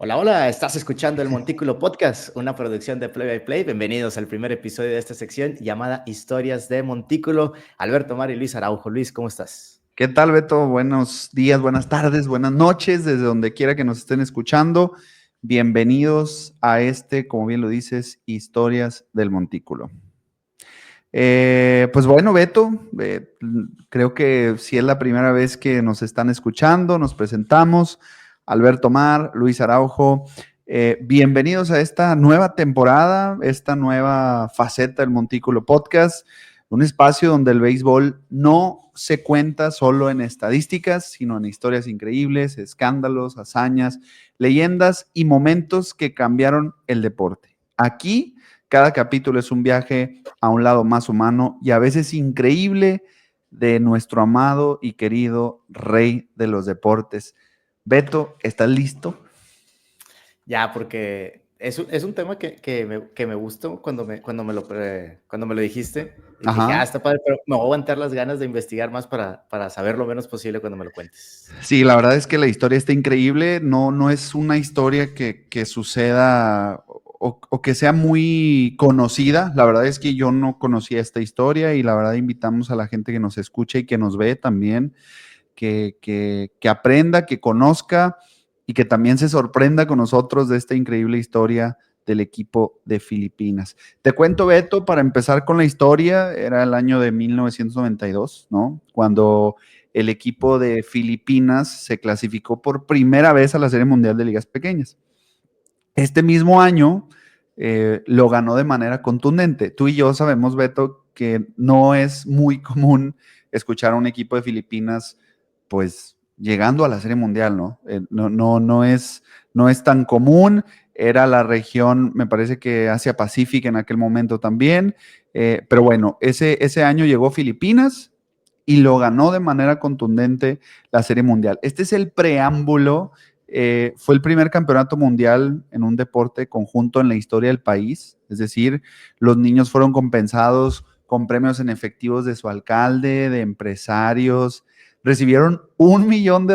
Hola, hola, estás escuchando el Montículo Podcast, una producción de Play by Play. Bienvenidos al primer episodio de esta sección llamada Historias de Montículo. Alberto Mar y Luis Araujo. Luis, ¿cómo estás? ¿Qué tal, Beto? Buenos días, buenas tardes, buenas noches, desde donde quiera que nos estén escuchando. Bienvenidos a como bien lo dices, Historias del Montículo. Pues bueno, Beto, creo que si es la primera vez que nos están escuchando, nos presentamos. Alberto Mar, Luis Araujo, bienvenidos a esta nueva temporada, esta nueva faceta del Montículo Podcast, un espacio donde el béisbol no se cuenta solo en estadísticas, sino en historias increíbles, escándalos, hazañas, leyendas y momentos que cambiaron el deporte. Aquí, cada capítulo es un viaje a un lado más humano y a veces increíble de nuestro amado y querido rey de los deportes. Beto, ¿estás listo? Ya, porque es un tema que me gustó cuando me lo dijiste. Y dije, Ajá. está padre, pero me voy a aguantar las ganas de investigar más para saber lo menos posible cuando me lo cuentes. Sí, la verdad es que la historia está increíble. No es una historia que suceda o que sea muy conocida. La verdad es que yo no conocía esta historia y la verdad invitamos a la gente que nos escucha y que nos ve también que aprenda, que conozca y que también se sorprenda con nosotros de esta increíble historia del equipo de Filipinas. Te cuento, Beto, para empezar con la historia, era el año de 1992, ¿no? Cuando el equipo de Filipinas se clasificó por primera vez a la Serie Mundial de Ligas Pequeñas. Este mismo año lo ganó de manera contundente. Tú y yo sabemos, Beto, que no es muy común escuchar a un equipo de Filipinas, pues, llegando a la Serie Mundial, ¿no? No es tan común. Era la región, me parece que Asia-Pacífica en aquel momento también. Pero bueno, ese año llegó Filipinas y lo ganó de manera contundente la Serie Mundial. Este es el preámbulo. Fue el primer campeonato mundial en un deporte conjunto en la historia del país, es decir, los niños fueron compensados con premios en efectivos de su alcalde, de empresarios, recibieron $1 millón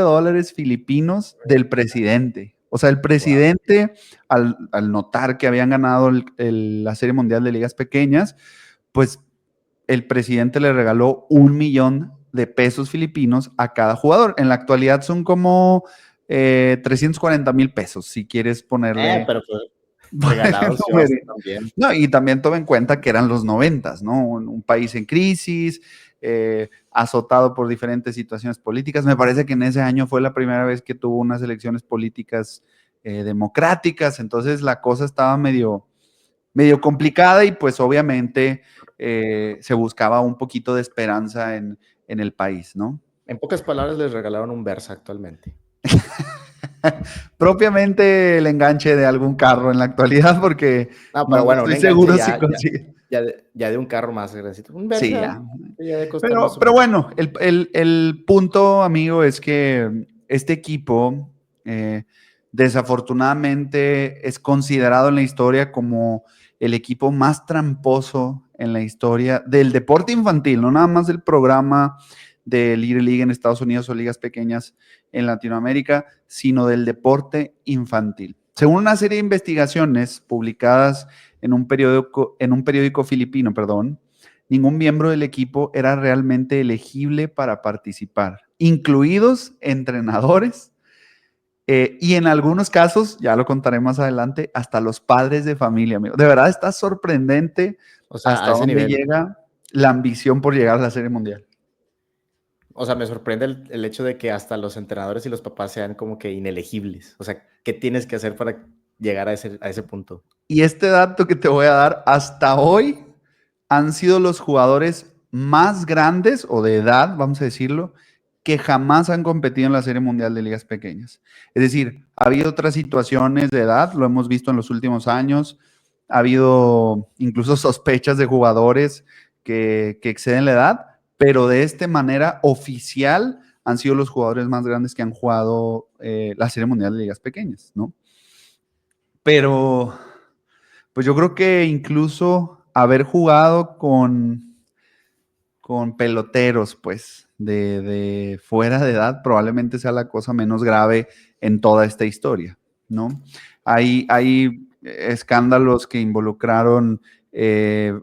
filipinos del presidente. O sea, el Wow. presidente, al notar que habían ganado la Serie Mundial de Ligas Pequeñas, pues el presidente le regaló $1 millón filipinos a cada jugador. En la actualidad son como 340 $1,000, si quieres ponerle Pero pues, el regalados yo número. también. No, y también toma en cuenta que eran los 90, ¿no? Un país en crisis, azotado por diferentes situaciones políticas. Me parece que en ese año fue la primera vez que tuvo unas elecciones políticas democráticas, entonces la cosa estaba medio complicada y pues obviamente se buscaba un poquito de esperanza en el país, ¿no? En pocas palabras, les regalaron un Versa actualmente. Propiamente el enganche de algún carro en la actualidad, porque No, pero no bueno, un estoy enganche seguro si consigue. ya de un carro más grandecito. Un Sí, Versa ya. ya de costar más o Pero menos. bueno, el punto, amigo, es que este equipo desafortunadamente es considerado en la historia como el equipo más tramposo en la historia del deporte infantil, no nada más del programa de Little League en Estados Unidos o ligas pequeñas en Latinoamérica, sino del deporte infantil. Según una serie de investigaciones publicadas en un periódico filipino, perdón, ningún miembro del equipo era realmente elegible para participar, incluidos entrenadores y en algunos casos, ya lo contaré más adelante, hasta los padres de familia, amigo. De verdad está sorprendente O sea, hasta a ese dónde nivel. llega la ambición por llegar a la Serie Mundial. O sea, me sorprende el hecho de que hasta los entrenadores y los papás sean como que inelegibles. O sea, ¿qué tienes que hacer para llegar a ese punto? Y este dato que te voy a dar, hasta hoy han sido los jugadores más grandes o de edad, vamos a decirlo, que jamás han competido en la Serie Mundial de Ligas Pequeñas. Es decir, ha habido otras situaciones de edad, lo hemos visto en los últimos años, ha habido incluso sospechas de jugadores que exceden la edad, pero de esta manera oficial han sido los jugadores más grandes que han jugado la Serie Mundial de Ligas Pequeñas, ¿no? Pero pues yo creo que incluso haber jugado con peloteros, pues, de fuera de edad, probablemente sea la cosa menos grave en toda esta historia. ¿no? Hay escándalos que involucraron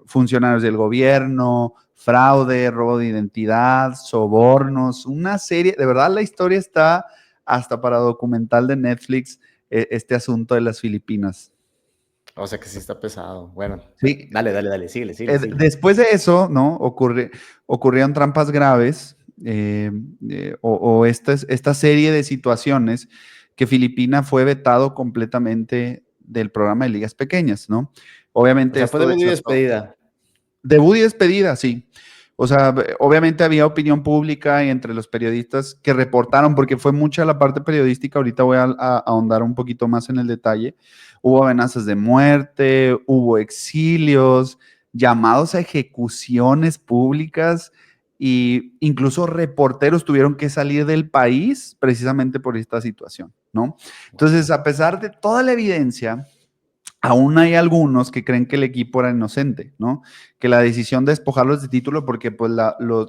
funcionarios del gobierno, fraude, robo de identidad, sobornos, una serie, de verdad la historia está hasta para documental de Netflix, este asunto de las Filipinas. O sea que sí está pesado. Bueno, Sí, dale, síguele. después de eso, ¿no? Ocurrieron trampas graves o esta serie de situaciones que Filipinas fue vetado completamente del programa de ligas pequeñas, ¿no? O Obviamente sea, fue esto debut y desató. despedida. Debut y despedida, sí. O sea, obviamente había opinión pública y entre los periodistas que reportaron, porque fue mucha la parte periodística, ahorita voy a ahondar un poquito más en el detalle. Hubo amenazas de muerte, hubo exilios, llamados a ejecuciones públicas e incluso reporteros tuvieron que salir del país precisamente por esta situación, ¿no? Entonces, a pesar de toda la evidencia, aún hay algunos que creen que el equipo era inocente, ¿no? Que la decisión de despojarlos de título, porque pues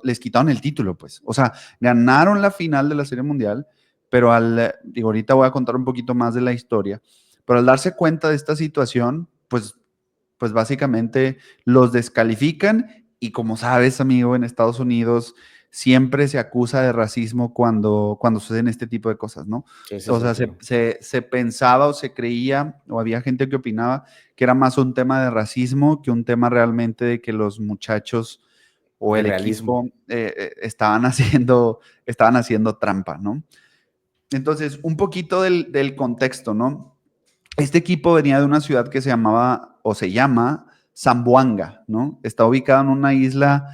les quitaron el título, pues. O sea, ganaron la final de la Serie Mundial, pero digo, ahorita voy a contar un poquito más de la historia, pero al darse cuenta de esta situación, pues básicamente los descalifican y como sabes, amigo, en Estados Unidos siempre se acusa de racismo cuando suceden este tipo de cosas, ¿no? Sí, O sea, se pensaba o se creía, o había gente que opinaba que era más un tema de racismo que un tema realmente de que los muchachos o de el realismo. equipo estaban haciendo trampa, ¿no? Entonces, un poquito del contexto, ¿no? Este equipo venía de una ciudad que se llamaba o se llama Zamboanga, ¿no? Está ubicada en una isla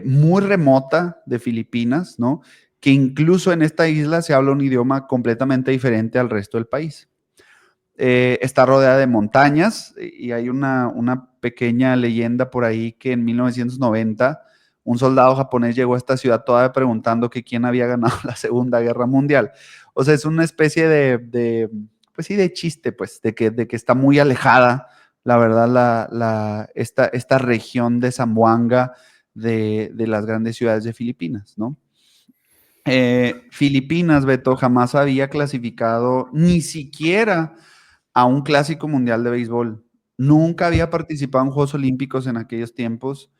muy remota de Filipinas, ¿no? Que incluso en esta isla se habla un idioma completamente diferente al resto del país. Está rodeada de montañas y hay una pequeña leyenda por ahí que en 1990 un soldado japonés llegó a esta ciudad todavía preguntando que quién había ganado la Segunda Guerra Mundial. O sea, es una especie pues sí, de chiste, pues, de que está muy alejada, la verdad, esta región de Zamboanga de las grandes ciudades de Filipinas, ¿no? Filipinas, Beto, jamás había clasificado ni siquiera a un clásico mundial de béisbol. Nunca había participado en Juegos Olímpicos en aquellos tiempos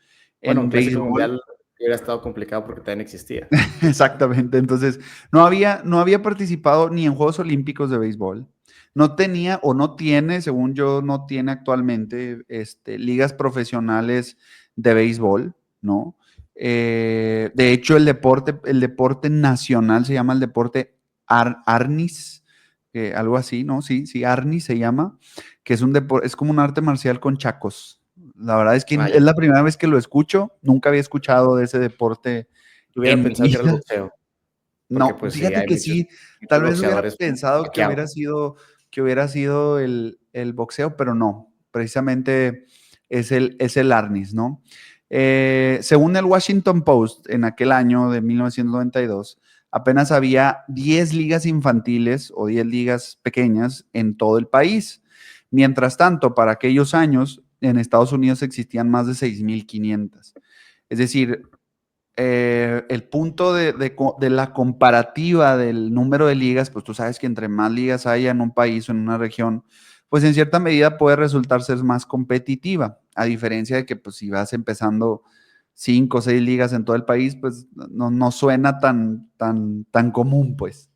Bueno, un en clásico béisbol. mundial hubiera estado complicado porque también existía. Exactamente. Entonces, no había participado ni en Juegos Olímpicos de béisbol. No tenía o no tiene, según yo, no tiene actualmente ligas profesionales de béisbol, ¿no? De hecho, el deporte nacional se llama el deporte Arnis, algo así, ¿no? Sí, sí, Arnis se llama, que es como un arte marcial con chacos. La verdad es que es Vaya, la primera vez que lo escucho, nunca había escuchado de ese deporte yo hubiera en mi pensado que era el vida. boxeo, porque No, pues sí, fíjate hay que muchos, sí, muchos tal vez hubiera boxeadores pensado Pacquiao. que hubiera sido el boxeo, pero no, precisamente es el Arnis, ¿no? Según el Washington Post, en aquel año de 1992, apenas había 10 ligas infantiles o 10 ligas pequeñas en todo el país. Mientras tanto, para aquellos años, en Estados Unidos existían más de 6,500. Es decir, el punto de la comparativa del número de ligas, pues tú sabes que entre más ligas haya en un país o en una región, pues en cierta medida puede resultar ser más competitiva, a diferencia de que pues si vas empezando 5 o 6 ligas en todo el país, pues no suena tan común, pues.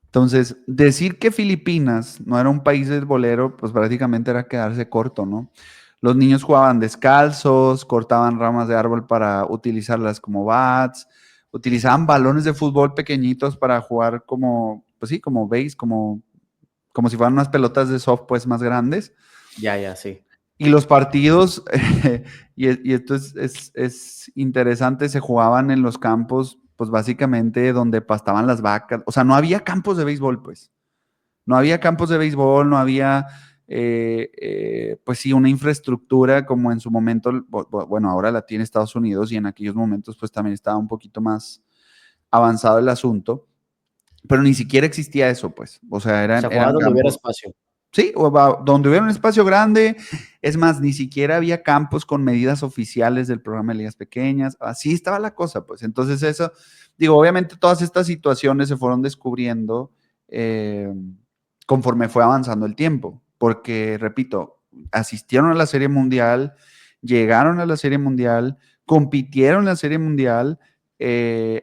Entonces, decir que Filipinas no era un país beisbolero, pues prácticamente era quedarse corto, ¿no? Los niños jugaban descalzos, cortaban ramas de árbol para utilizarlas como bats, utilizaban balones de fútbol pequeñitos para jugar como, pues sí, como base, como si fueran unas pelotas de soft, pues más grandes. Ya, sí. Y los partidos, y esto es interesante, se jugaban en los campos, pues básicamente donde pastaban las vacas. O sea, no había campos de béisbol, pues. No había campos de béisbol, no había, pues sí, una infraestructura como en su momento, bueno, ahora la tiene Estados Unidos y en aquellos momentos pues también estaba un poquito más avanzado el asunto, pero ni siquiera existía eso, pues. O sea, O eran, sea, jugaba eran donde hubiera campos. espacio. Sí, donde hubiera un espacio grande, es más, ni siquiera había campos con medidas oficiales del programa de ligas pequeñas, así estaba la cosa, pues. Entonces eso, digo, obviamente todas estas situaciones se fueron descubriendo conforme fue avanzando el tiempo, porque, repito, asistieron a la Serie Mundial, llegaron a la Serie Mundial, compitieron en la Serie Mundial.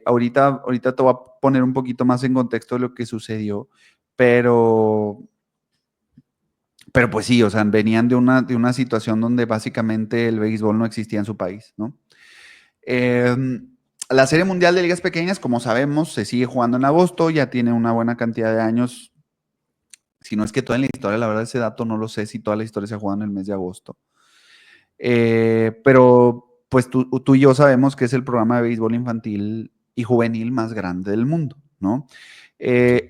Ahorita te voy a poner un poquito más en contexto de lo que sucedió, pero pues sí, o sea, venían de una situación donde básicamente el béisbol no existía en su país, ¿no? La Serie Mundial de Ligas Pequeñas, como sabemos, se sigue jugando en agosto, ya tiene una buena cantidad de años. Si no es que toda la historia, la verdad ese dato no lo sé si toda la historia se ha jugado en el mes de agosto. Pero pues tú y yo sabemos que es el programa de béisbol infantil y juvenil más grande del mundo, ¿no?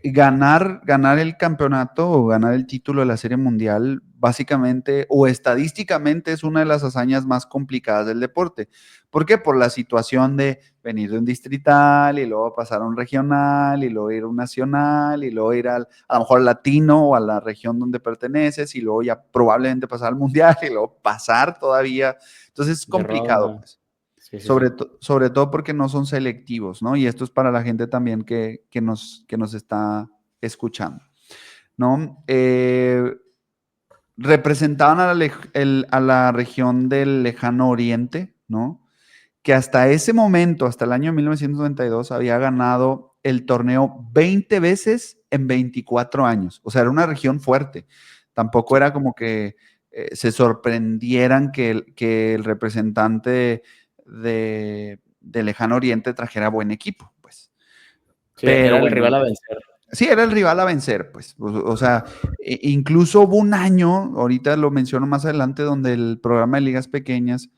Ganar el campeonato o ganar el título de la Serie Mundial, básicamente o estadísticamente es una de las hazañas más complicadas del deporte. ¿Por qué? Por la situación de venir de un distrital y luego pasar a un regional y luego ir a un nacional y luego ir a lo mejor al latino o a la región donde perteneces y luego ya probablemente pasar al mundial y luego pasar todavía. Entonces es complicado, pues. Sí, sí, Sobre, sí. sobre todo porque no son selectivos, ¿no? Y esto es para la gente también que nos está escuchando, ¿no? Representaban a la región del lejano oriente, ¿no? Que hasta ese momento, hasta el año 1992, había ganado el torneo 20 veces en 24 años. O sea, era una región fuerte. Tampoco era como que se sorprendieran que el representante de Lejano Oriente trajera buen equipo, pues. Sí, Pero era el rival bueno, a vencer. sí, era el rival a vencer, pues. O sea, incluso hubo un año, ahorita lo menciono más adelante, donde el programa de ligas pequeñas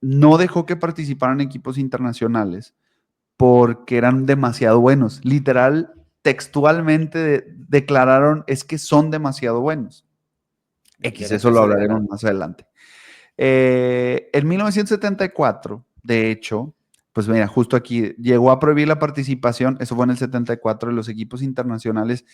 no dejó que participaran equipos internacionales porque eran demasiado buenos. Literal, textualmente declararon, es que son demasiado buenos. Y X, quieren eso que lo se gane. hablaremos más adelante. En 1974, de hecho, pues mira, justo aquí llegó a prohibir la participación, eso fue en el 74, de los equipos internacionales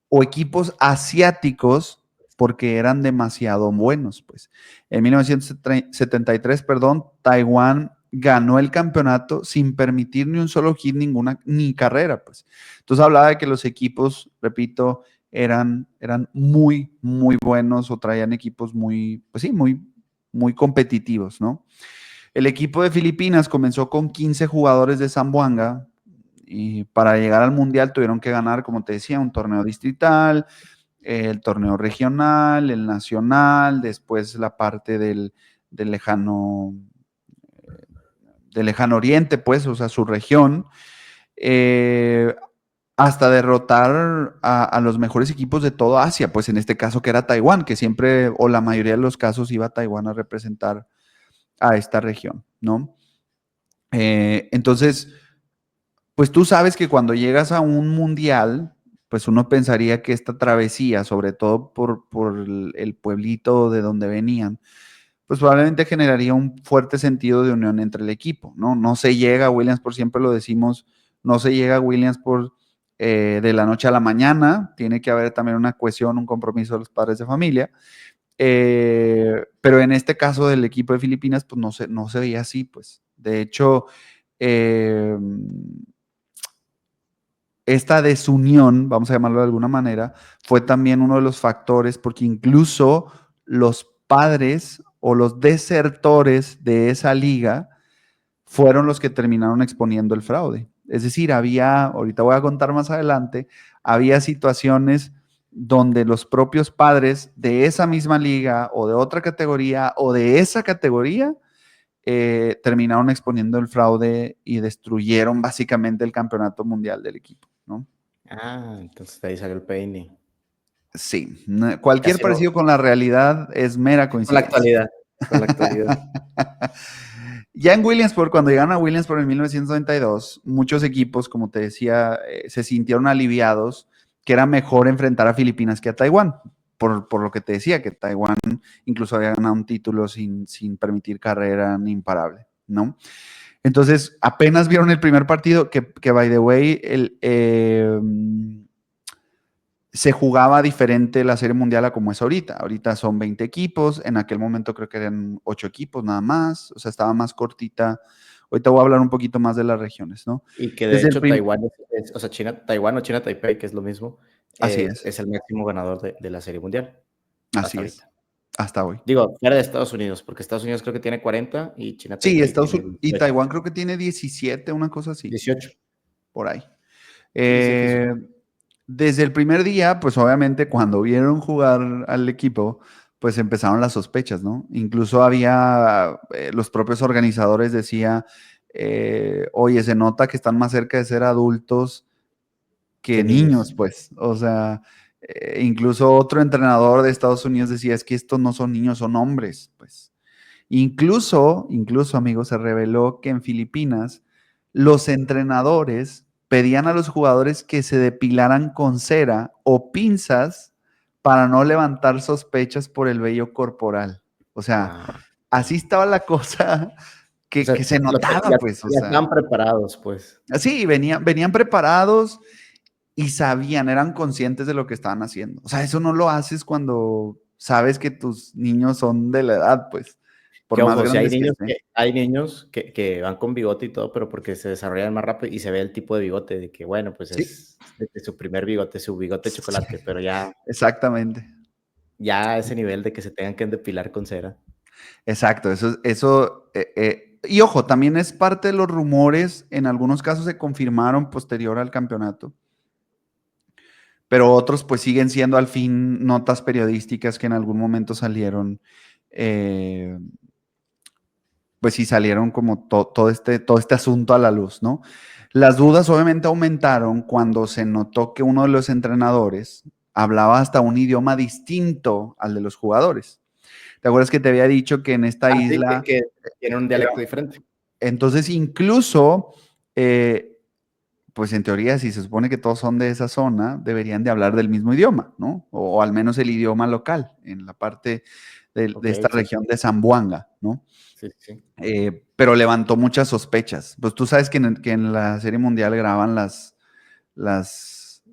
o equipos asiáticos porque eran demasiado buenos, pues. En 1973, perdón, Taiwán ganó el campeonato sin permitir ni un solo hit, ni carrera, pues. Entonces hablaba de que los equipos, repito, eran muy, muy buenos o traían equipos muy, pues sí, muy competitivos, ¿no? El equipo de Filipinas comenzó con 15 jugadores de Zamboanga y para llegar al Mundial tuvieron que ganar, como te decía, un torneo distrital, el torneo regional, el nacional, después la parte del lejano, del lejano oriente, pues, o sea, su región, hasta derrotar a los mejores equipos de toda Asia, pues en este caso que era Taiwán, que siempre o la mayoría de los casos iba a Taiwán a representar a esta región, ¿no? Entonces, pues tú sabes que cuando llegas a un mundial, pues uno pensaría que esta travesía, sobre todo por el pueblito de donde venían, pues probablemente generaría un fuerte sentido de unión entre el equipo, ¿no? No se llega a Williamsport, siempre lo decimos, no se llega a Williamsport de la noche a la mañana, tiene que haber también una cohesión, un compromiso de los padres de familia, pero en este caso del equipo de Filipinas, pues no se veía así, pues. De hecho, esta desunión, vamos a llamarlo de alguna manera, fue también uno de los factores, porque incluso los padres o los desertores de esa liga fueron los que terminaron exponiendo el fraude. Es decir, ahorita voy a contar más adelante, había situaciones donde los propios padres de esa misma liga o de otra categoría o de esa categoría terminaron exponiendo el fraude y destruyeron básicamente el campeonato mundial del equipo, ¿no? Ah, entonces de ahí salió el peine. Sí, cualquier Casi no. parecido con la realidad es mera Con la coincidencia. actualidad. Con la actualidad. Ya en Williamsport, cuando llegaron a Williamsport en 1992, muchos equipos, como te decía, se sintieron aliviados que era mejor enfrentar a Filipinas que a Taiwán, por lo que te decía, que Taiwán incluso había ganado un título sin permitir carrera ni imparable, ¿no? Entonces, apenas vieron el primer partido, que by the way, se jugaba diferente la Serie Mundial a como es ahorita. Ahorita son 20 equipos, en aquel momento creo que eran 8 equipos nada más, o sea, estaba más cortita Ahorita voy a hablar un poquito más de las regiones, ¿no? Y que de Desde el hecho Taiwán, o sea, Taiwán o China Taipei, que es lo mismo, Así es, es el máximo ganador de la Serie Mundial hasta así es, ahorita. hasta hoy. Digo, fuera de Estados Unidos, porque Estados Unidos creo que tiene 40 y China Sí, Taipei tiene Y 18. Taiwán creo que tiene 17, una cosa así, 18. por ahí. 17, 18. Eh, Desde el primer día, pues obviamente cuando vieron jugar al equipo, pues empezaron las sospechas, ¿no? Incluso había, los propios organizadores decía, oye, se nota que están más cerca de ser adultos que Que niños, niños. pues. O sea, incluso otro entrenador de Estados Unidos decía, es que estos no son niños, son hombres, pues. Incluso, amigos, se reveló que en Filipinas los entrenadores pedían a los jugadores que se depilaran con cera o pinzas para no levantar sospechas por el vello corporal. O sea, Ah, así estaba la cosa o sea, que se notaba, pues, o ya sea, están preparados, pues. sí, venían preparados y sabían, eran conscientes de lo que estaban haciendo. O sea, eso no lo haces cuando sabes que tus niños son de la edad, pues, por Que más ojo, si grandes que estén. hay niños que van con bigote y todo, pero porque se desarrollan más rápido y se ve el tipo de bigote, de que, bueno, pues Sí, es de su primer bigote, su bigote de sí, chocolate, pero exactamente. ya a ese nivel de que se tengan que depilar con cera. Exacto, y ojo, también es parte de los rumores, en algunos casos se confirmaron posterior al campeonato, pero otros pues siguen siendo al fin notas periodísticas que en algún momento salieron, eh, pues sí salieron como todo este asunto a la luz, ¿no? Las dudas obviamente aumentaron cuando se notó que uno de los entrenadores hablaba hasta un idioma distinto al de los jugadores. ¿Te acuerdas que te había dicho que en esta Ah, sí, isla que tienen un era... dialecto diferente. Entonces, incluso, pues en teoría, si se supone que todos son de esa zona, deberían de hablar del mismo idioma, ¿no? O al menos el idioma local, en la parte de esta Okey, sí, región de Zamboanga, ¿no? sí, sí. Pero levantó muchas sospechas. Pues tú sabes que en la Serie Mundial graban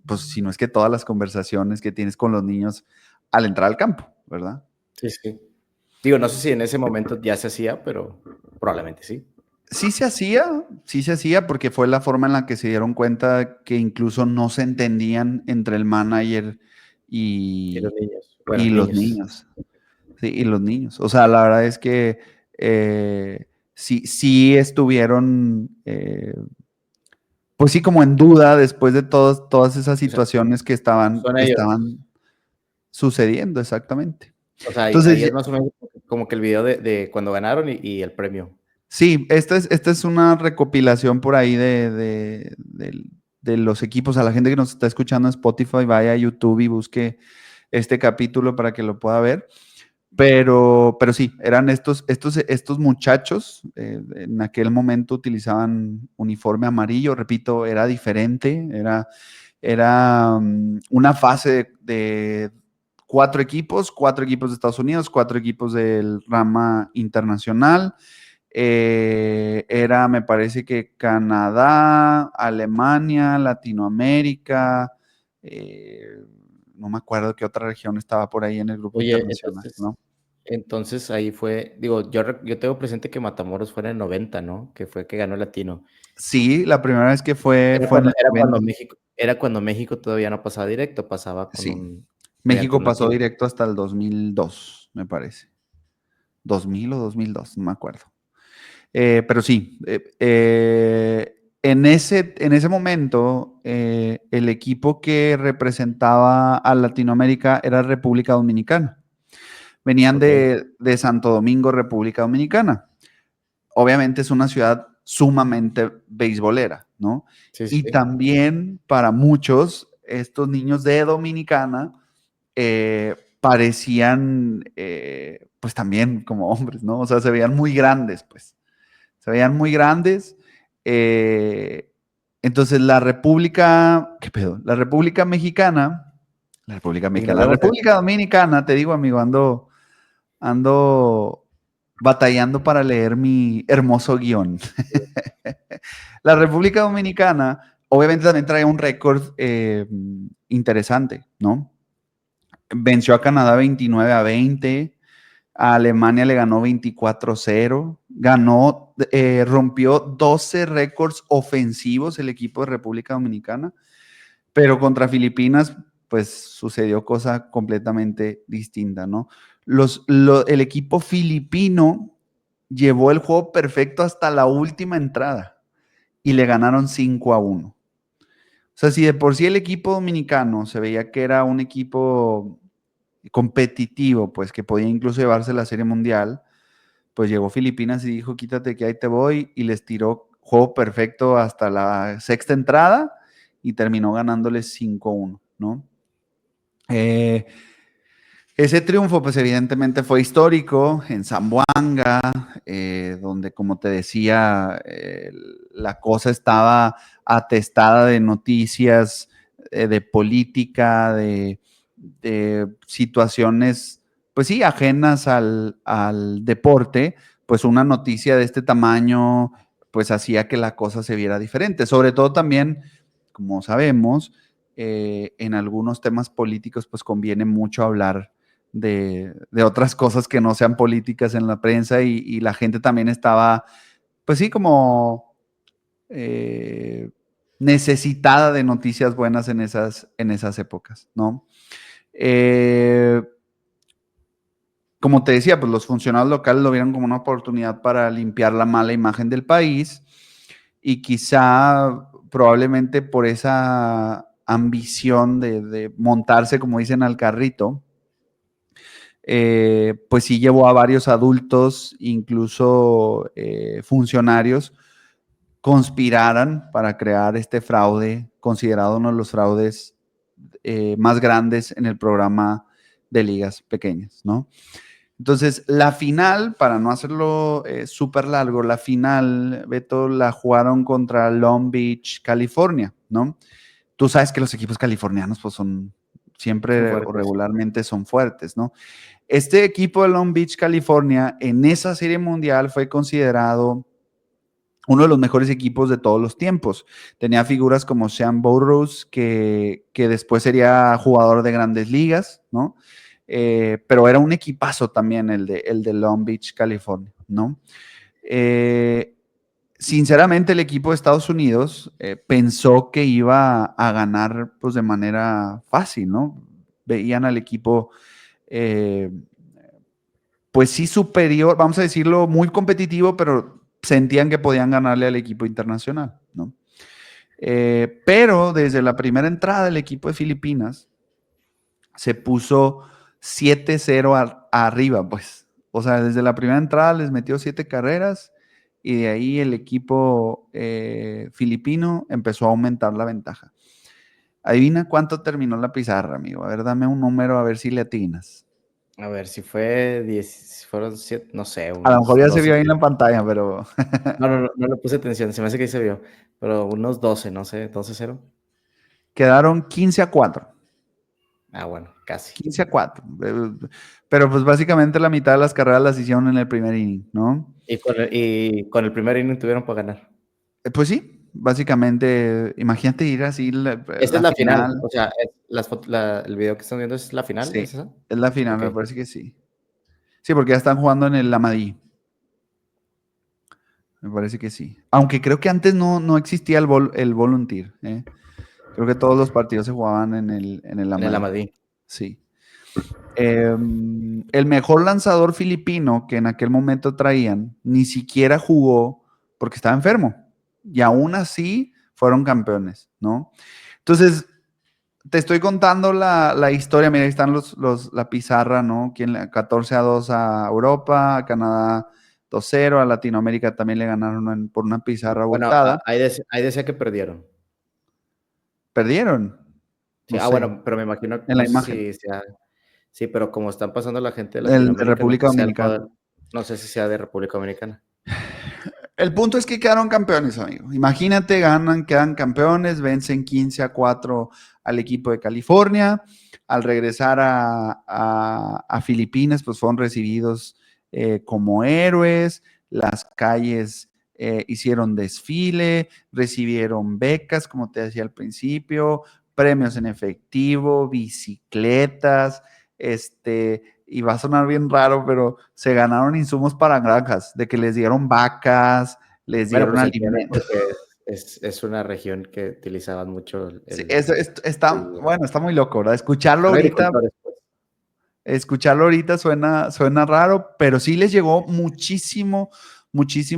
pues si no es que todas las conversaciones que tienes con los niños al entrar al campo, ¿verdad? Sí, sí. Digo, no sé si en ese momento ya se hacía, pero probablemente sí. Sí se hacía porque fue la forma en la que se dieron cuenta que incluso no se entendían entre el manager Y los y, niños, bueno, y los niños. niños. Sí, y los niños. O sea, la verdad es que sí estuvieron, pues sí, como en duda después de todas esas O sea, situaciones son que ellos. estaban sucediendo, exactamente. O sea, ahí Entonces, es más o menos como que el video de cuando ganaron y el premio. sí, esta es una recopilación por ahí de los equipos. A la gente que nos está escuchando en Spotify, vaya a YouTube y busque este capítulo para que lo pueda ver. Pero sí, eran estos muchachos, en aquel momento utilizaban uniforme amarillo, repito, era diferente, era una fase de cuatro equipos de Estados Unidos, cuatro equipos del rama internacional. Era, me parece que Canadá, Alemania, Latinoamérica, no me acuerdo qué otra región estaba por ahí en el grupo Oye, internacional, ¿no? entonces ahí fue, digo, yo tengo presente que Matamoros fue en el 90, ¿no? Que fue que ganó el Latino. Sí, la primera vez que fue en el 90. Era cuando México todavía no pasaba directo, pasaba con Sí, mediante México un pasó latino. directo hasta el 2002, me parece. 2000 o 2002, no me acuerdo. Pero sí, en ese momento, el equipo que representaba a Latinoamérica era República Dominicana. Venían Okey. de Santo Domingo, República Dominicana. Obviamente es una ciudad sumamente beisbolera, ¿no? Sí, Y sí. también para muchos, estos niños de Dominicana parecían, pues también como hombres, ¿no? O sea, se veían muy grandes, pues. Se veían muy grandes. Entonces, ¿qué pedo? La Ignoremos eso. República Dominicana, te digo, amigo, ando batallando para leer mi hermoso guión. La República Dominicana, obviamente, también trae un récord interesante, ¿no? Venció a Canadá 29-20, a Alemania le ganó 24-0, rompió 12 récords ofensivos el equipo de República Dominicana, pero contra Filipinas, pues sucedió cosa completamente distinta, ¿no? El equipo filipino llevó el juego perfecto hasta la última entrada y le ganaron 5-1. O sea, si de por sí el equipo dominicano se veía que era un equipo competitivo, pues que podía incluso llevarse la Serie Mundial, pues llegó Filipinas y dijo, quítate que ahí te voy, y les tiró juego perfecto hasta la sexta entrada y terminó ganándoles 5-1, ¿no? Ese triunfo, pues evidentemente fue histórico en Zamboanga, donde, como te decía, la cosa estaba atestada de noticias, de política, de situaciones, pues sí, ajenas al deporte. Pues una noticia de este tamaño, pues hacía que la cosa se viera diferente. Sobre todo también, como sabemos, en algunos temas políticos, pues conviene mucho hablar de otras cosas que no sean políticas en la prensa, y la gente también estaba, pues sí, como necesitada de noticias buenas en esas épocas, ¿no? Como te decía, pues los funcionarios locales lo vieron como una oportunidad para limpiar la mala imagen del país, y quizá probablemente por esa ambición de montarse, como dicen, al carrito, pues sí llevó a varios adultos, incluso funcionarios, conspiraran para crear este fraude, considerado uno de los fraudes más grandes en el programa de ligas pequeñas, ¿no? Entonces, la final, para no hacerlo súper largo, la final, Beto, la jugaron contra Long Beach, California, ¿no? Tú sabes que los equipos californianos, pues Son siempre o fuertes. regularmente son fuertes, ¿no? Este equipo de Long Beach, California, en esa serie mundial fue considerado uno de los mejores equipos de todos los tiempos. Tenía figuras como Sean Burroughs, que después sería jugador de grandes ligas, ¿no? Pero era un equipazo también el de Long Beach, California, ¿no? Sinceramente, el equipo de Estados Unidos pensó que iba a ganar, pues, de manera fácil, ¿no? Veían al equipo, eh, pues sí, superior, vamos a decirlo, muy competitivo, pero sentían que podían ganarle al equipo internacional, ¿no? Pero desde la primera entrada del equipo de Filipinas se puso 7-0 arriba, pues. O sea, desde la primera entrada les metió 7 carreras, y de ahí el equipo filipino empezó a aumentar la ventaja. Adivina cuánto terminó la pizarra, amigo. A ver, dame un número a ver si le atinas. A ver, si fue 10, si fueron 7, no sé, A lo mejor unos ya se 12. vio ahí en la pantalla, pero No, no, no, no le puse atención, se me hace que ahí se vio, pero unos 12, no sé, 12-0. quedaron 15-4. Ah, bueno, casi. 15-4. Pero pues básicamente la mitad de las carreras las hicieron en el primer inning, ¿no? Y con el primer inning tuvieron para ganar. Pues sí, básicamente, imagínate ir así Esa es la la final, final. o sea, el video que están viendo es la final, ¿es Sí, esa? es la final, Ok. me parece que sí. Sí, porque ya están jugando en el Amadí. Me parece que sí. Aunque creo que antes no existía el Volunteer, ¿eh? Creo que todos los partidos se jugaban en el En el Amadí. Amadí. Sí. El mejor lanzador filipino que en aquel momento traían ni siquiera jugó porque estaba enfermo, y aún así fueron campeones, ¿no? Entonces, te estoy contando la historia. Mira, ahí están la pizarra, ¿no? 14-2 a Europa, a Canadá 2-0, a Latinoamérica también le ganaron por una pizarra Bueno, abultada. ahí decía que perdieron. Perdieron, Sí, no sé, bueno, pero me imagino, en la no sé imagen, si sea, sí, pero como están pasando la gente de el de Latinoamérica, no sé República si sea Dominicana. no sé si sea de República Dominicana. El punto es que quedaron campeones, amigo. Imagínate, quedan campeones, vencen 15-4 al equipo de California. Al regresar a Filipinas, pues fueron recibidos como héroes. Las calles hicieron desfile, recibieron becas, como te decía al principio, premios en efectivo, bicicletas, y va a sonar bien raro, pero se ganaron insumos para granjas, de que les dieron vacas, les Bueno, dieron pues se entiende alimentos. porque es una región que utilizaban mucho Sí, el- está muy loco, ¿verdad? son agricultores, pues. Escucharlo ahorita suena raro, pero sí les llegó muchísima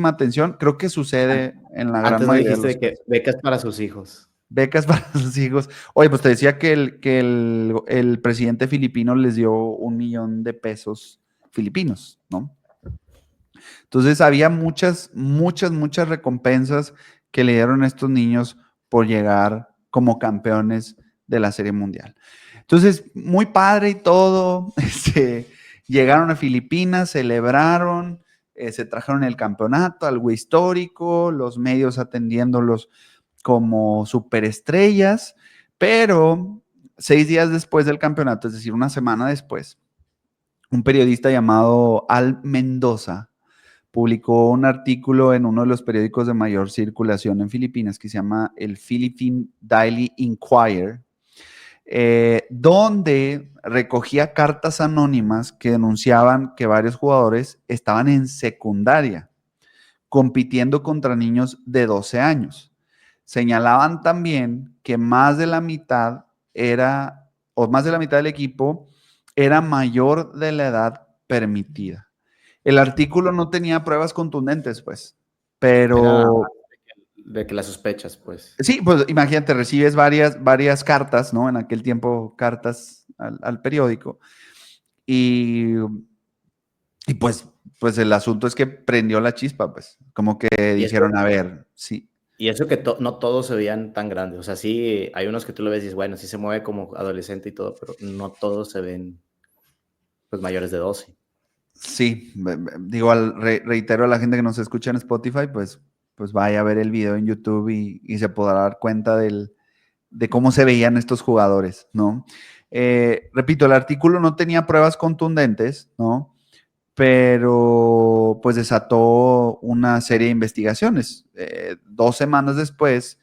atención. Creo que sucede en la gran Antes no mayoría de dijiste los de que casos. becas para sus hijos. Becas para sus hijos. Oye, pues te decía que el presidente filipino les dio 1 millón de pesos filipinos, ¿no? Entonces había muchas recompensas que le dieron a estos niños por llegar como campeones de la Serie Mundial. Entonces, muy padre y todo. Llegaron a Filipinas, celebraron, se trajeron el campeonato, algo histórico, los medios atendiéndolos como superestrellas, pero 6 días después del campeonato, es decir, una semana después, un periodista llamado Al Mendoza publicó un artículo en uno de los periódicos de mayor circulación en Filipinas que se llama el Philippine Daily Inquirer, donde recogía cartas anónimas que denunciaban que varios jugadores estaban en secundaria compitiendo contra niños de 12 años. Señalaban también que más de la mitad del equipo era mayor de la edad permitida. El artículo no tenía pruebas contundentes, pues, Era nada pero más de que las sospechas, pues. sí, pues imagínate, recibes varias cartas, ¿no? En aquel tiempo, cartas al periódico. Y, y pues el asunto es que prendió la chispa, pues, como que Y eso, dijeron, a ver, sí, y eso que no todos se veían tan grandes. O sea, sí, hay unos que tú lo ves y dices, bueno, sí se mueve como adolescente y todo, pero no todos se ven pues mayores de 12. sí, digo, reitero a la gente que nos escucha en Spotify, pues vaya a ver el video en YouTube y se podrá dar cuenta de cómo se veían estos jugadores, ¿no? Repito, el artículo no tenía pruebas contundentes, ¿no? Pero pues desató una serie de investigaciones. 2 semanas después,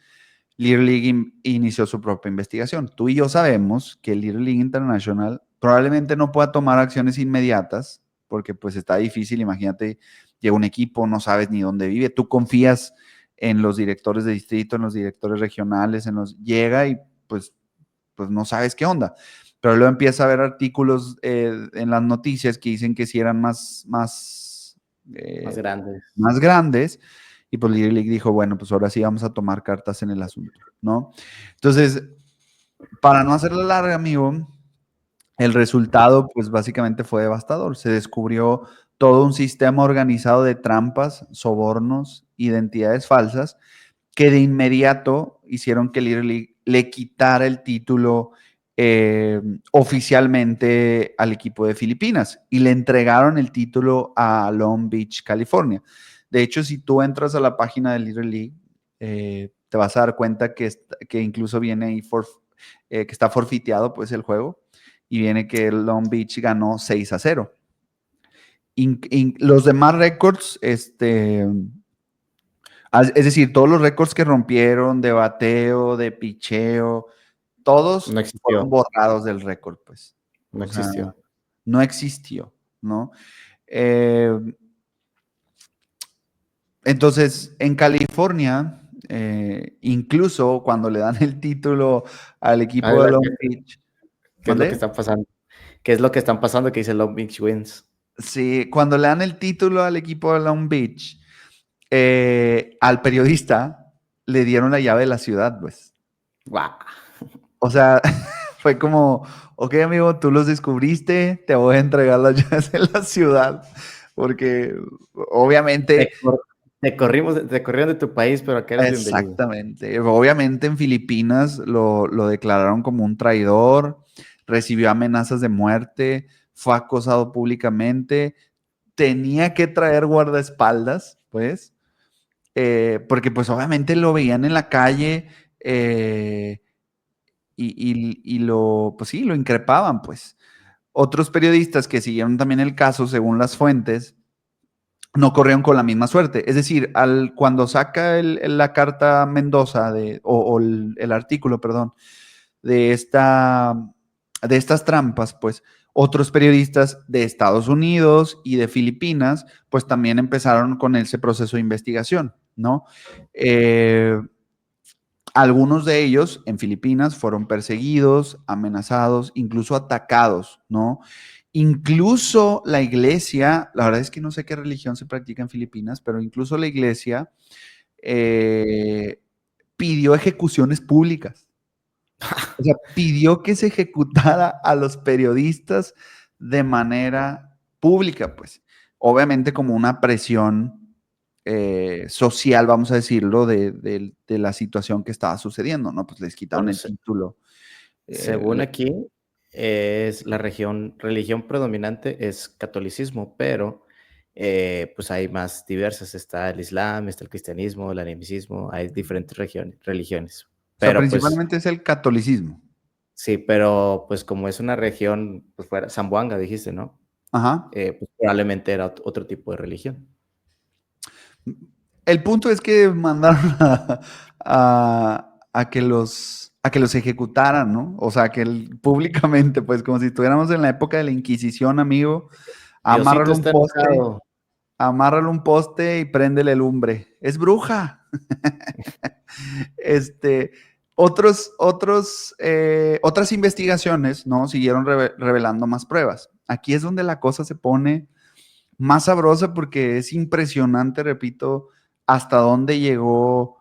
Little League inició su propia investigación. Tú y yo sabemos que Little League International probablemente no pueda tomar acciones inmediatas porque pues está difícil. Imagínate, llega un equipo, no sabes ni dónde vive, tú confías en los directores de distrito, en los directores regionales, llega y pues no sabes qué onda. Pero luego empieza a ver artículos en las noticias que dicen que si eran Más grandes. más grandes. Y pues Little League dijo, bueno, pues ahora sí vamos a tomar cartas en el asunto, ¿no? Entonces, para no hacerla larga, amigo, el resultado, pues básicamente fue devastador. Se descubrió todo un sistema organizado de trampas, sobornos, identidades falsas, que de inmediato hicieron que Little League le quitara el título oficialmente al equipo de Filipinas y le entregaron el título a Long Beach, California. De hecho, si tú entras a la página de Little League, te vas a dar cuenta que incluso viene ahí que está forfiteado pues el juego y viene que Long Beach ganó 6-0. Los demás récords, es decir, todos los récords que rompieron de bateo, de picheo, todos No fueron existió, borrados del récord, pues. no O sea, existió. no existió, ¿no? Eh, entonces, en California, incluso cuando le dan el título al A equipo de ver, Long Beach, ¿qué es lo que ¿mande? está pasando? ¿Qué es lo que están pasando que dice Long Beach Wins? Sí, cuando le dan el título al equipo de Long Beach, al periodista le dieron la llave de la ciudad, pues. Guau. O sea, fue como, ok, amigo, tú los descubriste, te voy a entregar las llaves de la ciudad, porque obviamente, Te corrieron de tu país, pero acá eres bienvenido. exactamente, obviamente en Filipinas lo declararon como un traidor, recibió amenazas de muerte, fue acosado públicamente, tenía que traer guardaespaldas, pues, porque pues obviamente lo veían en la calle, pues sí, lo increpaban, pues. Otros periodistas que siguieron también el caso, según las fuentes, no corrieron con la misma suerte. Es decir, cuando saca la carta Mendoza, o el artículo, perdón, de de estas trampas, pues otros periodistas de Estados Unidos y de Filipinas, pues también empezaron con ese proceso de investigación, ¿no? Algunos de ellos en Filipinas fueron perseguidos, amenazados, incluso atacados, ¿no? Incluso la iglesia, la verdad es que no sé qué religión se practica en Filipinas, pero incluso la iglesia eh, pidió ejecuciones públicas. O sea, pidió que se ejecutara a los periodistas de manera pública, pues. Obviamente como una presión social, vamos a decirlo, de la situación que estaba sucediendo, ¿no? Pues les quitaron Bueno, el título. según aquí, es la religión predominante es catolicismo, pero pues hay más diversas. Está el Islam, está el cristianismo, el animicismo, hay diferentes religiones. O sea, Pero pues principalmente es el catolicismo. sí, pero pues como es una región, pues fuera, Zamboanga dijiste, ¿no? Ajá. Pues probablemente era otro tipo de religión. El punto es que mandaron a que los ejecutaran, ¿no? O sea, públicamente, pues como si estuviéramos en la época de la Inquisición, amigo, Diosito amárralo a un está poste, enojado. amárralo a un poste y préndele lumbre. Es bruja. Este, otras investigaciones, ¿no? Siguieron revelando más pruebas. Aquí es donde la cosa se pone más sabrosa porque es impresionante, repito, hasta dónde llegó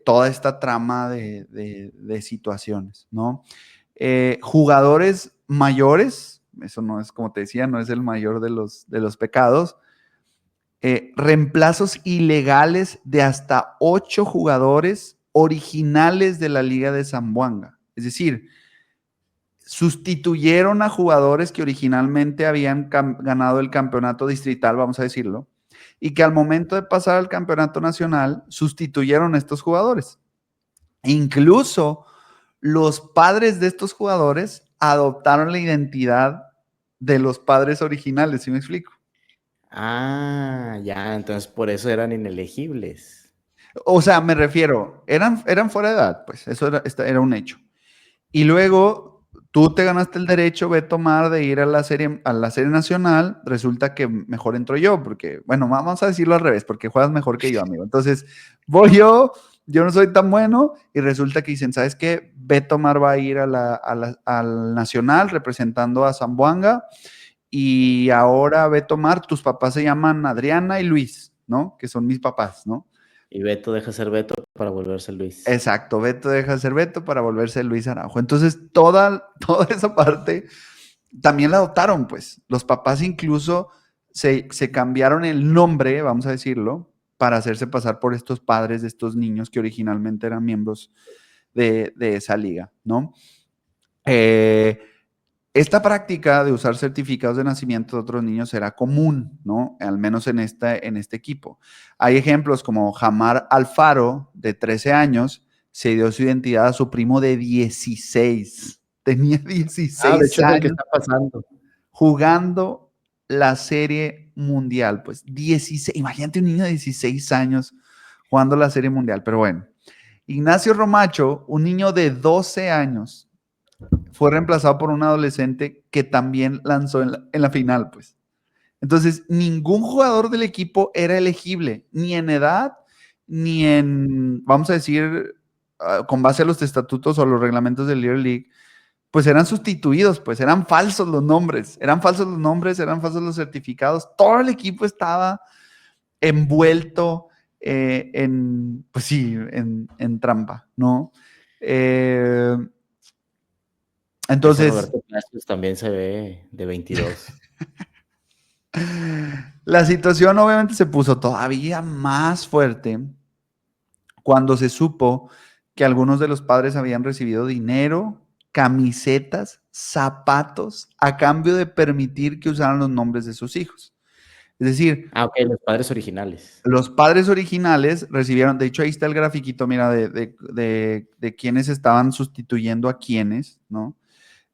toda esta trama de situaciones, ¿no? Jugadores mayores, eso no es, como te decía, no es el mayor de los pecados, reemplazos ilegales de hasta 8 jugadores originales de la Liga de Zamboanga. Es decir, sustituyeron a jugadores que originalmente habían ganado el campeonato distrital, vamos a decirlo, y que al momento de pasar al campeonato nacional sustituyeron a estos jugadores. Incluso los padres de estos jugadores adoptaron la identidad de los padres originales, ¿sí me explico? Ah, ya, entonces por eso eran inelegibles. O sea, me refiero, eran fuera de edad, pues eso era un hecho. Y luego tú te ganaste el derecho, Beto Mar, de ir a la serie nacional. Resulta que mejor entro yo, porque, bueno, vamos a decirlo al revés, porque juegas mejor que yo, amigo. Entonces, voy yo no soy tan bueno, y resulta que dicen, ¿sabes qué? Beto Mar va a ir al nacional representando a Zamboanga, y ahora Beto Mar, tus papás se llaman Adriana y Luis, ¿no? Que son mis papás, ¿no? Y Beto deja ser Beto para volverse Luis. Exacto, Beto deja de ser Beto para volverse Luis Araujo. Entonces, toda esa parte también la adoptaron, pues. Los papás incluso se cambiaron el nombre, vamos a decirlo, para hacerse pasar por estos padres de estos niños que originalmente eran miembros de esa liga, ¿no? Eh, Esta práctica de usar certificados de nacimiento de otros niños era común, ¿no? Al menos en este equipo. Hay ejemplos como Jamar Alfaro, de 13 años, se dio su identidad a su primo de 16. Tenía Ah, de 16 hecho es el que años está pasando. jugando la Serie Mundial. Pues 16, imagínate un niño de 16 años jugando la Serie Mundial, pero bueno. Ignacio Romacho, un niño de 12 años, fue reemplazado por un adolescente que también lanzó en la final, pues. Entonces, ningún jugador del equipo era elegible, ni en edad, ni en, vamos a decir, con base a los estatutos o los reglamentos del Little League, pues eran sustituidos, pues eran falsos los nombres, eran falsos los certificados, todo el equipo estaba envuelto pues sí, en trampa, ¿no? Eh, Ese entonces, Roberto Palacios también se ve de 22. la situación obviamente se puso todavía más fuerte cuando se supo que algunos de los padres habían recibido dinero, camisetas, zapatos, a cambio de permitir que usaran los nombres de sus hijos. Es decir, Ah, ok, los padres originales. los padres originales recibieron, de hecho ahí está el grafiquito, mira, de quienes estaban sustituyendo a quienes, ¿no?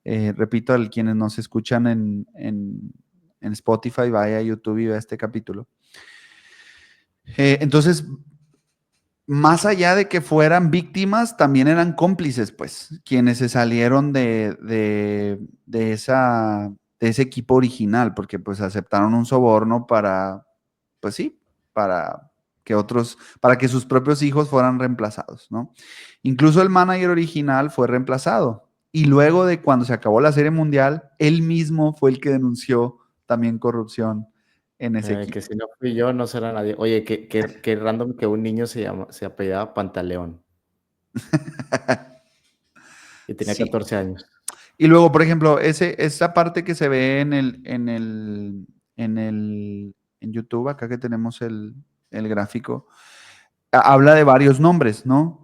Repito, a quienes nos escuchan en Spotify, vaya a YouTube y vea este capítulo. Entonces, más allá de que fueran víctimas, también eran cómplices, pues, quienes se salieron de ese equipo original, porque pues aceptaron un soborno para, pues sí, para para que sus propios hijos fueran reemplazados, ¿no? Incluso el manager original fue reemplazado. Y luego de cuando se acabó la Serie Mundial, él mismo fue el que denunció también corrupción en ese Que equipo. si no fui yo, no será nadie. Oye, qué random que un niño se apellidaba Pantaleón y tenía Sí. 14 años. Y luego, por ejemplo, esa parte que se ve en YouTube, acá que tenemos el gráfico, habla de varios nombres, ¿no?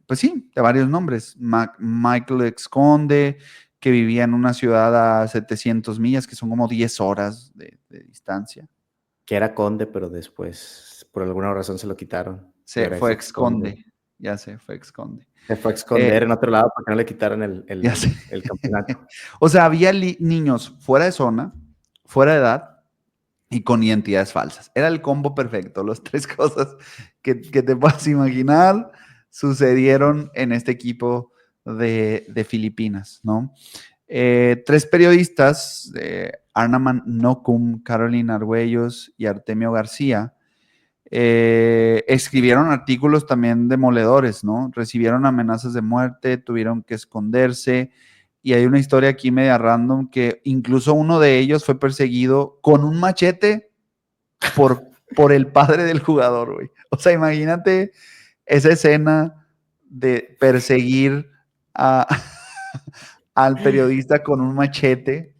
Pues sí, de varios nombres. Michael Exconde, que vivía en una ciudad a 700 millas, que son como 10 horas de distancia. Que era conde, pero después, por alguna razón, se lo quitaron. Y Se ahora es fue exconde. Exconde, ya se fue Exconde. Se fue a esconder en otro lado para que no le quitaran Ya sé. el campeonato. O sea, había niños fuera de zona, fuera de edad y con identidades falsas. Era el combo perfecto. Las tres cosas que te puedas imaginar sucedieron en este equipo de Filipinas, ¿no? Tres periodistas, Arnaman Nocum, Caroline Argüellos y Artemio García, escribieron artículos también demoledores, ¿no? Recibieron amenazas de muerte, tuvieron que esconderse. Y hay una historia aquí media random que incluso uno de ellos fue perseguido con un machete por el padre del jugador, güey. O sea, imagínate esa escena de perseguir a, al periodista con un machete.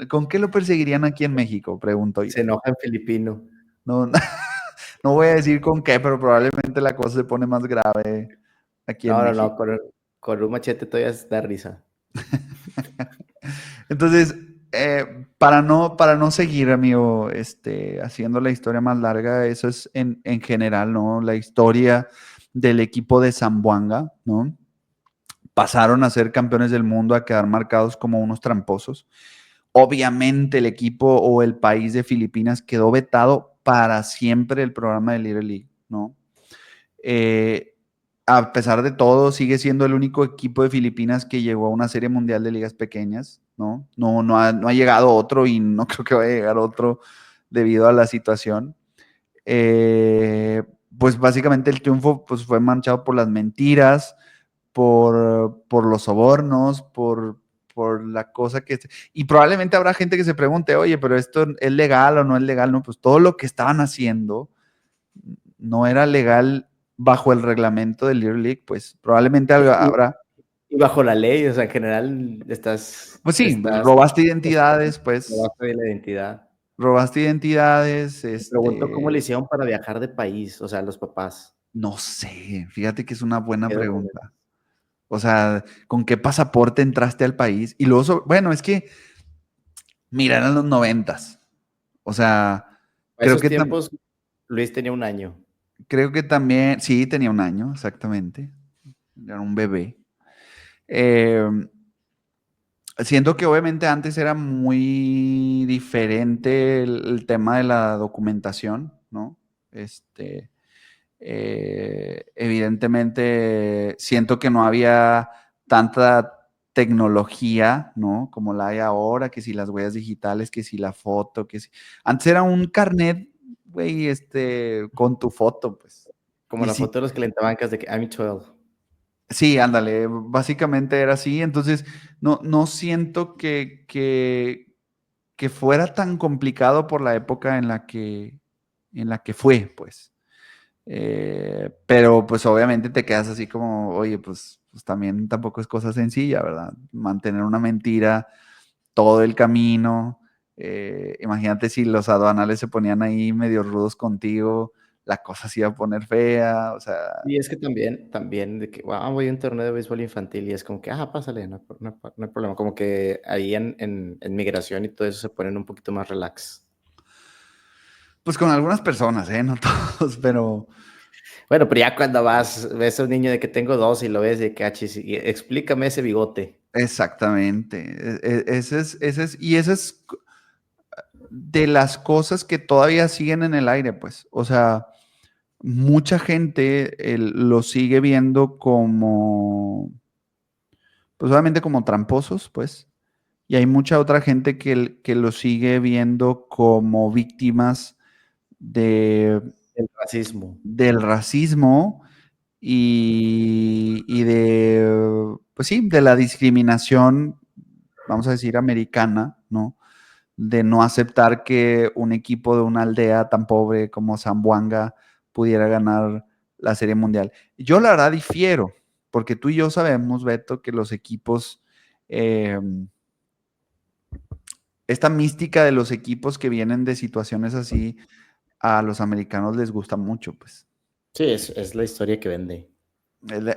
¿Con qué lo perseguirían aquí en México? Pregunto yo. Se enoja en filipino. No, no voy a decir con qué, pero probablemente la cosa se pone más grave aquí en No, no, no, México. con un machete todavía da risa. Entonces, para no seguir, amigo, haciendo la historia más larga, eso es en general, ¿no? La historia del equipo de Zamboanga, ¿no? Pasaron a ser campeones del mundo, a quedar marcados como unos tramposos. Obviamente el equipo o el país de Filipinas quedó vetado para siempre del programa de Little League, ¿no? Eh, a pesar de todo, sigue siendo el único equipo de Filipinas que llegó a una serie mundial de ligas pequeñas, ¿no? No ha llegado otro y no creo que vaya a llegar otro debido a la situación. Pues básicamente el triunfo pues, fue manchado por las mentiras, por los sobornos, por la cosa que... Y probablemente habrá gente que se pregunte, oye, pero esto es legal o no es legal, ¿no? Pues todo lo que estaban haciendo no era legal bajo el reglamento del Little League, pues probablemente Y, habrá. y bajo la ley, o sea, en general Pues sí, estás, robaste identidades, pues robaste de la identidad. robaste identidades, Me pregunto cómo le hicieron para viajar de país, o sea, los papás. no sé, fíjate que es una buena ¿Qué documento? pregunta. O sea, ¿con qué pasaporte entraste al país? Y luego, bueno, es que, mira, eran los 90s. O sea, A esos tiempos, Luis tenía 1 año. creo que también, sí, tenía 1 año, exactamente. Era un bebé. Eh, Siento que obviamente antes era muy diferente el tema de la documentación, ¿no? Evidentemente siento que no había tanta tecnología, ¿no? Como la hay ahora, que si las huellas digitales, que si la foto, que si... Antes era un carnet, güey, con tu foto, pues. Como Y la sí, foto de los calentabancas de que I'm 12. sí, ándale, básicamente era así, entonces no siento que fuera tan complicado por la época en la que fue, pues. Pero pues obviamente te quedas así como, oye, pues también tampoco es cosa sencilla, ¿verdad? Mantener una mentira todo el camino. Imagínate si los aduanales se ponían ahí medio rudos contigo, la cosa se iba a poner fea, o sea, Y es que también de que, voy a un torneo de béisbol infantil y es como que, pásale, no hay problema. Como que ahí en migración y todo eso se ponen un poquito más relax. pues con algunas personas, no todos, pero Bueno, pero ya cuando ves a un niño de que tengo 2 y lo ves de que, achis, y explícame ese bigote. exactamente. Ese es, y ese es de las cosas que todavía siguen en el aire, pues. O sea, mucha gente lo sigue viendo como, pues obviamente como tramposos, pues. Y hay mucha otra gente que lo sigue viendo como víctimas de, El racismo. del racismo y de, pues sí, de la discriminación, vamos a decir, americana, ¿no? De no aceptar que un equipo de una aldea tan pobre como Zamboanga pudiera ganar la Serie Mundial. Yo la verdad difiero, porque tú y yo sabemos, Beto, que los equipos, esta mística de los equipos que vienen de situaciones así, a los americanos les gusta mucho, pues. Sí, es la historia que vende.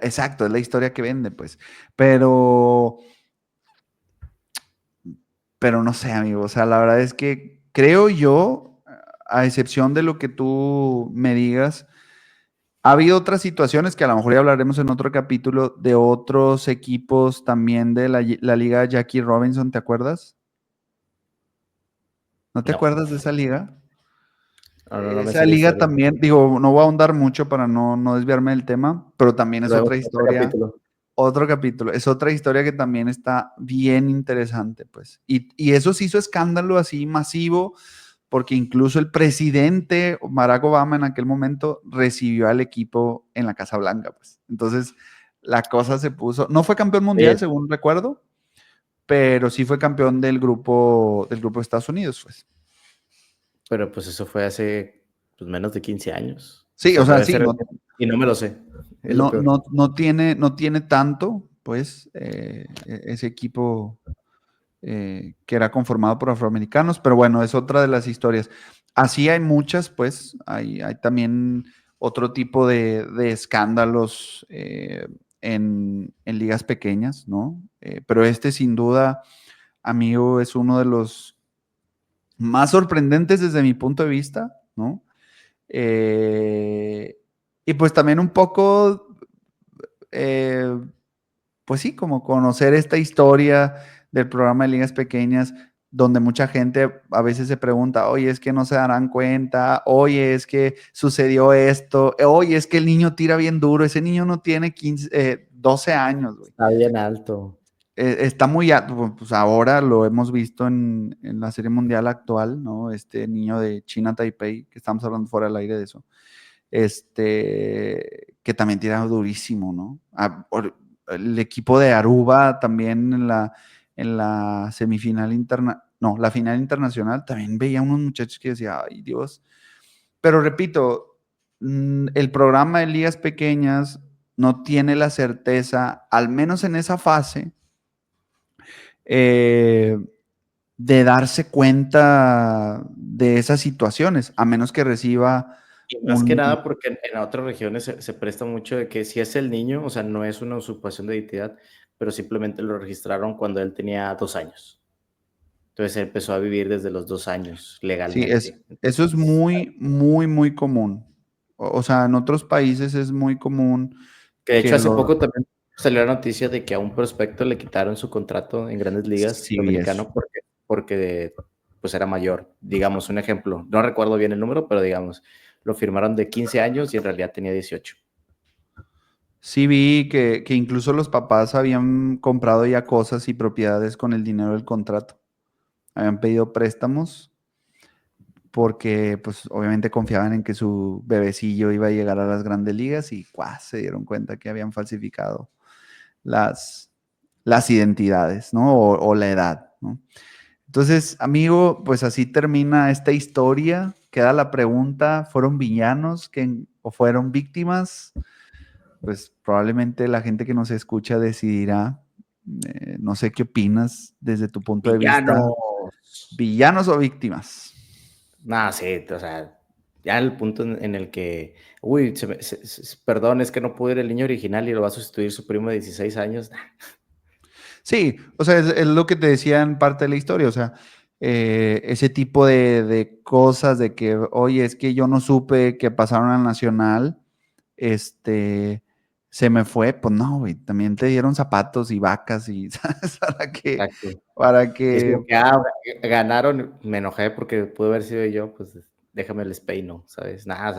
Exacto, es la historia que vende, pues. Pero, pero no sé, amigo. O sea, la verdad es que creo yo, a excepción de lo que tú me digas, ha habido otras situaciones que a lo mejor ya hablaremos en otro capítulo de otros equipos también de la liga Jackie Robinson, ¿te acuerdas? ¿No te No, acuerdas de esa liga? no me Esa sé la liga historia. también, digo, no voy a ahondar mucho para no desviarme del tema, pero también es Luego, otra otro historia. capítulo. Otro capítulo, es otra historia que también está bien interesante, pues. Y eso se hizo escándalo así masivo, porque incluso el presidente Barack Obama en aquel momento recibió al equipo en la Casa Blanca, pues. Entonces, la cosa se puso, no fue campeón mundial, según recuerdo, pero sí fue campeón del grupo de Estados Unidos, pues. Pero pues eso fue hace pues, menos de 15 años. O Sí, sea, o sea, debe sí, ser. no, Y no me lo sé. Es lo no, peor. no tiene tanto, pues, ese equipo que era conformado por afroamericanos, pero bueno, es otra de las historias. Así hay muchas, pues, hay también otro tipo de escándalos en ligas pequeñas, ¿no? Pero este sin duda, amigo, es uno de los más sorprendentes desde mi punto de vista, ¿no? Eh, y pues también un poco, eh, pues sí, como conocer esta historia del programa de ligas pequeñas, donde mucha gente a veces se pregunta, oye, es que no se darán cuenta, oye, es que sucedió esto, oye, es que el niño tira bien duro, ese niño no tiene 12 años, güey. Está bien alto. Está muy alto, pues ahora lo hemos visto en la Serie Mundial actual, ¿no? Este niño de China Taipei, que estamos hablando fuera del aire de eso, que también tira durísimo, ¿no? El equipo de Aruba también en la semifinal no, la final internacional, también veía unos muchachos que decía, ay Dios. Pero repito, el programa de ligas pequeñas no tiene la certeza, al menos en esa fase, eh, de darse cuenta de esas situaciones, a menos que reciba Y más que un... nada porque en otras regiones se presta mucho de que si es el niño, o sea, no es una usurpación de identidad, pero simplemente lo registraron cuando él tenía 2 años. Entonces él empezó a vivir desde los 2 años Sí, legalmente. eso es Entonces, muy, muy, muy común. O sea, en otros países es muy común que de que hecho hace lo... poco también salió la noticia de que a un prospecto le quitaron su contrato en Grandes Ligas Sí, vi eso. americano porque pues era mayor. Digamos, un ejemplo, no recuerdo bien el número, pero digamos, lo firmaron de 15 años y en realidad tenía 18. Sí vi que incluso los papás habían comprado ya cosas y propiedades con el dinero del contrato. Habían pedido préstamos porque pues obviamente confiaban en que su bebecillo iba a llegar a las Grandes Ligas y ¡cuá! Se dieron cuenta que habían falsificado las, las identidades, ¿no? O la edad, ¿no? Entonces, amigo, pues así termina esta historia. Queda la pregunta, ¿fueron villanos o fueron víctimas? Pues probablemente la gente que nos escucha decidirá. No sé qué opinas desde tu punto de vista. Villanos. ¿Villanos o víctimas? No, sí, o sea, ya el punto en el que, uy, perdón, es que no pudo ir el niño original y lo va a sustituir su primo de 16 años. Sí, o sea, es lo que te decía en parte de la historia, o sea, ese tipo de cosas de que, oye, es que yo no supe que pasaron al Nacional, este, se me fue, pues no, güey, también te dieron zapatos y vacas y, ¿sabes? Exacto. Para Es que, como que, ganaron, me enojé porque pudo haber sido yo, pues déjame les peino, ¿sabes? Nada,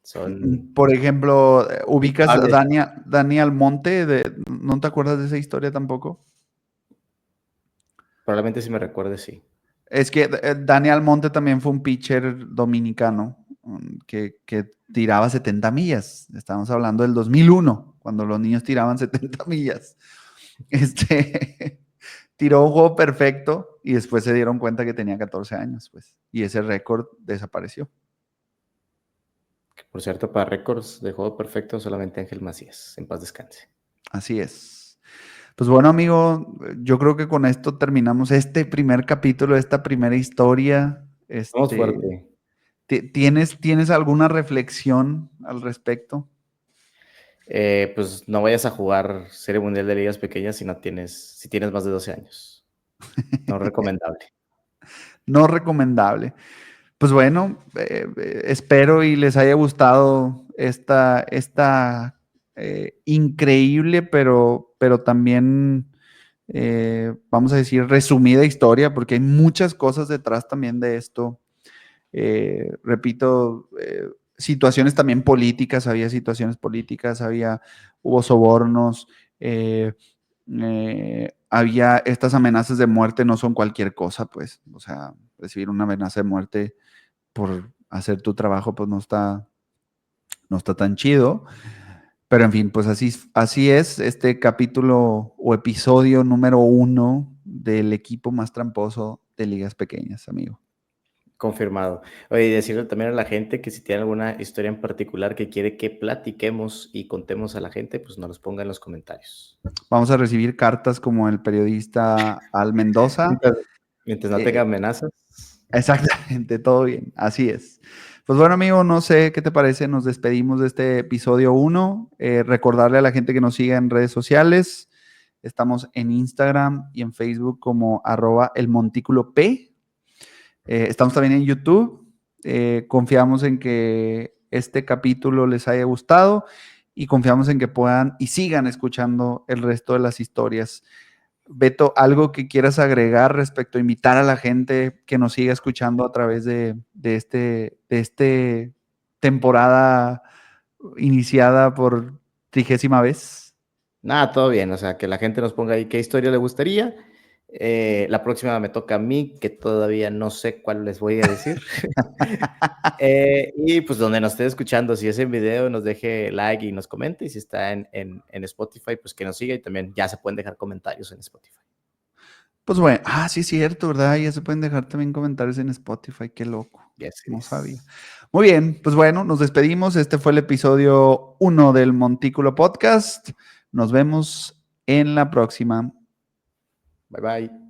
son por ejemplo, ubicas a culpables. Dani Almonte, ¿no te acuerdas de esa historia tampoco? Probablemente si me recuerde, sí. Es que Dani Almonte también fue un pitcher dominicano que tiraba 70 millas. Estamos hablando del 2001, cuando los niños tiraban 70 millas. Tiró un juego perfecto y después se dieron cuenta que tenía 14 años, pues. Y ese récord desapareció. Por cierto, para récords de juego perfecto, solamente Ángel Macías, en paz descanse. Así es. Pues bueno, amigo, yo creo que con esto terminamos este primer capítulo, esta primera historia. Vamos fuerte. ¿Tienes alguna reflexión al respecto? Pues no vayas a jugar Serie Mundial de Ligas Pequeñas si tienes más de 12 años. No recomendable. No recomendable. Pues bueno, espero y les haya gustado esta increíble, pero también, vamos a decir, resumida historia, porque hay muchas cosas detrás también de esto. Repito, situaciones también políticas, había situaciones políticas, hubo sobornos, había estas amenazas de muerte, no son cualquier cosa, pues, o sea, recibir una amenaza de muerte por hacer tu trabajo, pues no está tan chido. Pero en fin, pues así es este capítulo o episodio número 1 del equipo más tramposo de ligas pequeñas, amigo. Confirmado. Oye, y decirle también a la gente que si tiene alguna historia en particular que quiere que platiquemos y contemos a la gente, pues nos los ponga en los comentarios. Vamos a recibir cartas como el periodista Al Mendoza. Mientras no tenga amenazas. Exactamente, todo bien, así es. Pues bueno, amigo, no sé qué te parece, nos despedimos de este episodio 1. Recordarle a la gente que nos siga en redes sociales. Estamos en Instagram y en Facebook como @elmontículo_p. Estamos también en YouTube. Confiamos en que este capítulo les haya gustado y confiamos en que puedan y sigan escuchando el resto de las historias. Beto, ¿algo que quieras agregar respecto a invitar a la gente que nos siga escuchando a través de este temporada iniciada por 30ª vez? Nada, todo bien, o sea, que la gente nos ponga ahí qué historia le gustaría. La próxima me toca a mí, que todavía no sé cuál les voy a decir. Y pues donde nos esté escuchando, si es en video, nos deje like y nos comente. Y si está en Spotify, pues que nos siga. Y también ya se pueden dejar comentarios en Spotify. Pues bueno, sí es cierto, ¿verdad? Ya se pueden dejar también comentarios en Spotify, qué loco. Yes, No yes. sabía. Muy bien, pues bueno, nos despedimos. Este fue el episodio 1 del Montículo Podcast. Nos vemos en la próxima. Bye bye.